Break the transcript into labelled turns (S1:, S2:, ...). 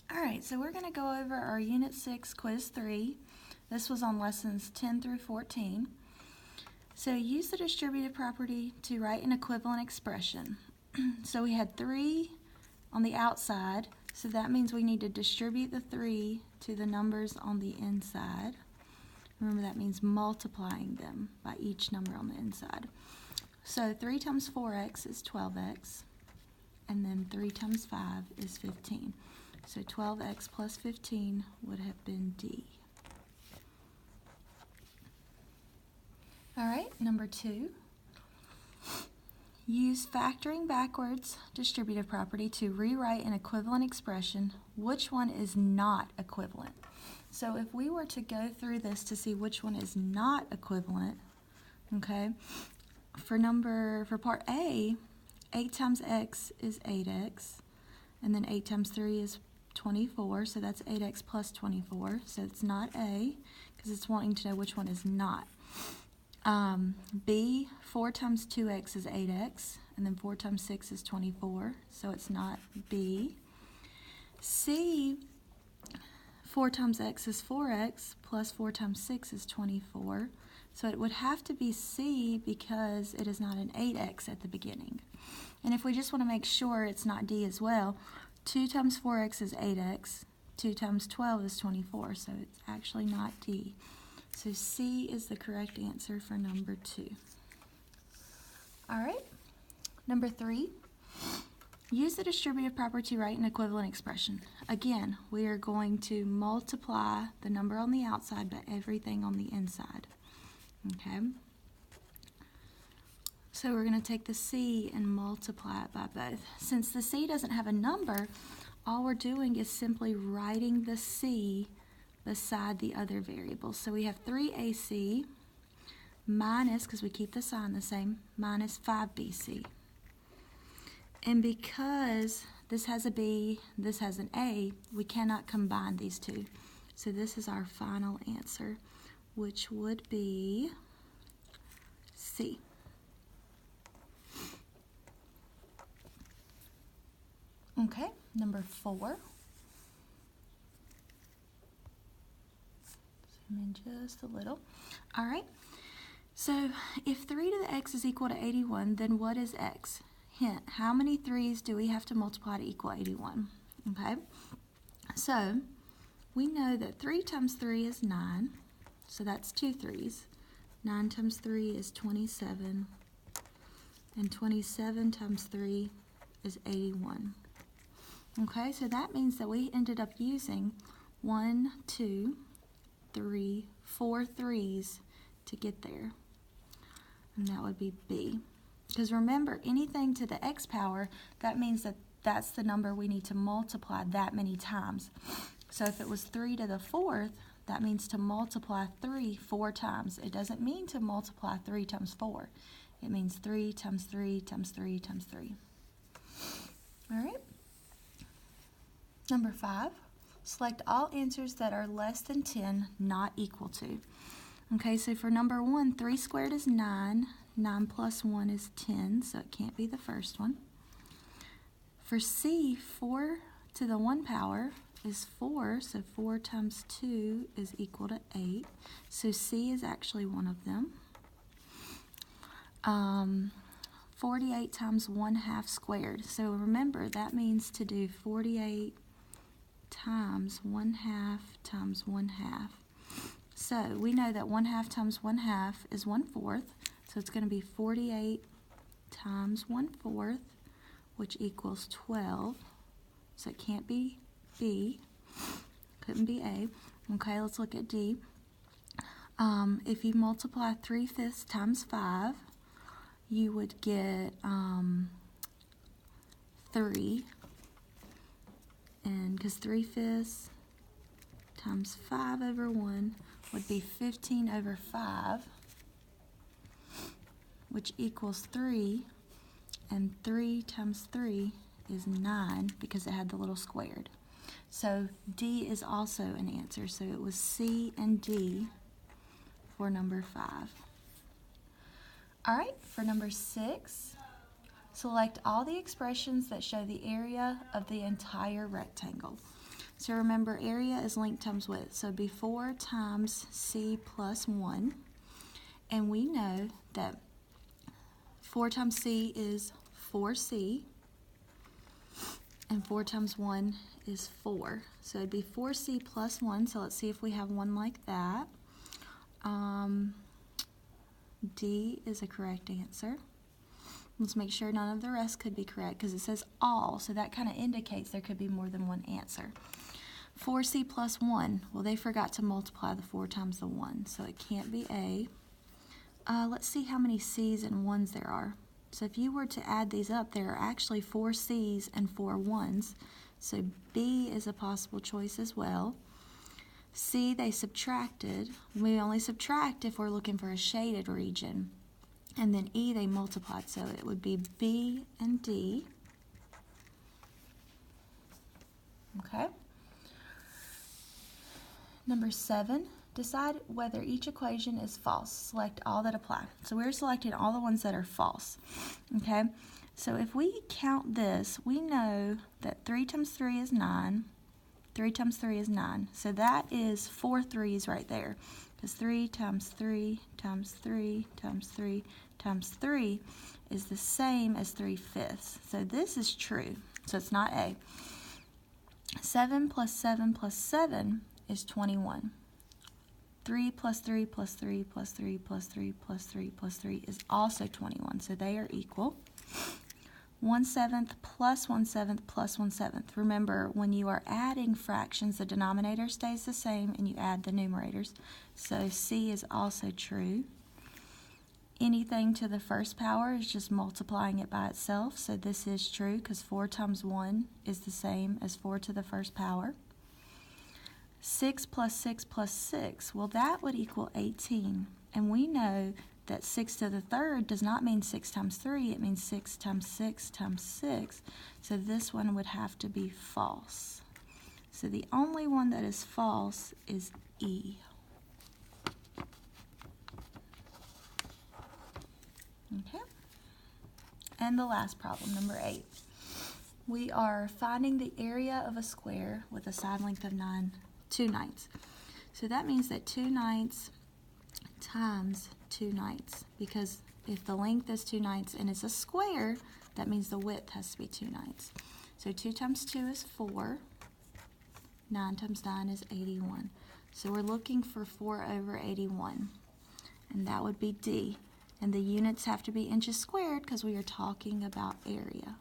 S1: All right, so we're going to go over our Unit 6 Quiz 3. This was on lessons 10 through 14. So use the distributive property to write an equivalent expression. So we had 3 on the outside, so that means we need to distribute the 3 to the numbers on the inside. Remember, that means multiplying them by each number on the inside. So 3 times 4x is 12x, and then 3 times 5 is 15. So 12x plus 15 would have been D. All right, number 2. Use factoring backwards distributive property to rewrite an equivalent expression. Which one is not equivalent? So if we were to go through this to see which one is not equivalent, okay, for part A, 8 times x is 8x, and then 8 times 3 is 24, so that's 8x plus 24, so it's not A, because it's wanting to know which one is not. B, 4 times 2x is 8x, and then 4 times 6 is 24, so it's not B. C, 4 times x is 4x, plus 4 times 6 is 24, so it would have to be C because it is not an 8x at the beginning. And if we just want to make sure it's not D as well, 2 times 4x is 8x, 2 times 12 is 24, so it's actually not D. So C is the correct answer for number 2. All right, number 3. Use the distributive property to write an equivalent expression. Again, we are going to multiply the number on the outside by everything on the inside. Okay? So we're going to take the C and multiply it by both. Since the C doesn't have a number, all we're doing is simply writing the C beside the other variables. So we have 3AC minus, because we keep the sign the same, minus 5BC. And because this has a B, this has an A, we cannot combine these two. So this is our final answer, which would be C. Okay, number 4. Zoom in just a little. All right, so if 3 to the x is equal to 81, then what is x? Hint, how many 3's do we have to multiply to equal 81? Okay, so we know that 3 times 3 is 9, so that's 2 3's. 9 times 3 is 27, and 27 times 3 is 81. Okay, so that means that we ended up using 1, 2, 3, 4 3's to get there. And that would be B. Because remember, anything to the x power, that means that that's the number we need to multiply that many times. So if it was 3 to the 4th, that means to multiply 3 4 times. It doesn't mean to multiply 3 times 4. It means 3 times 3 times 3 times 3. All right. Number 5, select all answers that are less than 10, not equal to. Okay, so for number 1, 3 squared is 9. 9 plus 1 is 10, so it can't be the first one. For C, 4 to the 1 power is 4, so 4 times 2 is equal to 8. So C is actually one of them. 48 times 1/2 squared. So remember, that means to do 48 times 1/2 times 1/2. So we know that 1/2 times 1/2 is 1/4. So it's going to be 48 times 1/4, which equals 12. So it can't be B. Couldn't be A. Okay, let's look at D. If you multiply 3/5 times 5, you would get 3. And because 3/5 times 5 over 1 would be 15 over 5, which equals 3, and 3 times 3 is 9 because it had the little squared. So D is also an answer, so it was C and D for number 5. All right, for number 6, select all the expressions that show the area of the entire rectangle. So remember, area is length times width. So it'd be 4 times c plus 1. And we know that 4 times c is 4c. And 4 times 1 is 4. So it'd be 4c plus 1. So let's see if we have one like that. D is a correct answer. Let's make sure none of the rest could be correct because it says all. So that kind of indicates there could be more than one answer. 4c plus 1. Well, they forgot to multiply the 4 times the 1. So it can't be A. Let's see how many c's and 1's there are. So if you were to add these up, there are actually 4 c's and 4 1's. So B is a possible choice as well. C, they subtracted. We only subtract if we're looking for a shaded region. And then E, they multiplied. So it would be B and D. Okay. Number 7, decide whether each equation is false. Select all that apply. So we're selecting all the ones that are false. Okay. So if we count this, we know that 3 times 3 is 9. 3 times 3 is 9. So that is 4 3's right there. Because 3 times 3 times 3 times 3 times 3 is the same as 3/5. So this is true. So it's not A. 7 plus 7 plus 7 is 21. 3 plus 3 plus 3 plus 3 plus 3 plus 3 plus 3 is also 21. So they are equal. 1/7 plus 1/7 plus 1/7. Remember, when you are adding fractions, the denominator stays the same and you add the numerators. So C is also true. Anything to the first power is just multiplying it by itself. So this is true because 4 times 1 is the same as 4 to the first power. 6 plus 6 plus 6, well, that would equal 18. And we know that 6 to the third does not mean 6 times 3, it means 6 times 6 times 6. So this one would have to be false. So the only one that is false is E. Okay. And the last problem, number 8. We are finding the area of a square with a side length of 2/9. So that means that 2/9 times 2/9, because if the length is 2/9 and it's a square, that means the width has to be 2/9. So 2 times 2 is 4. 9 times 9 is 81. So we're looking for 4/81, and that would be D. And the units have to be inches squared because we are talking about area.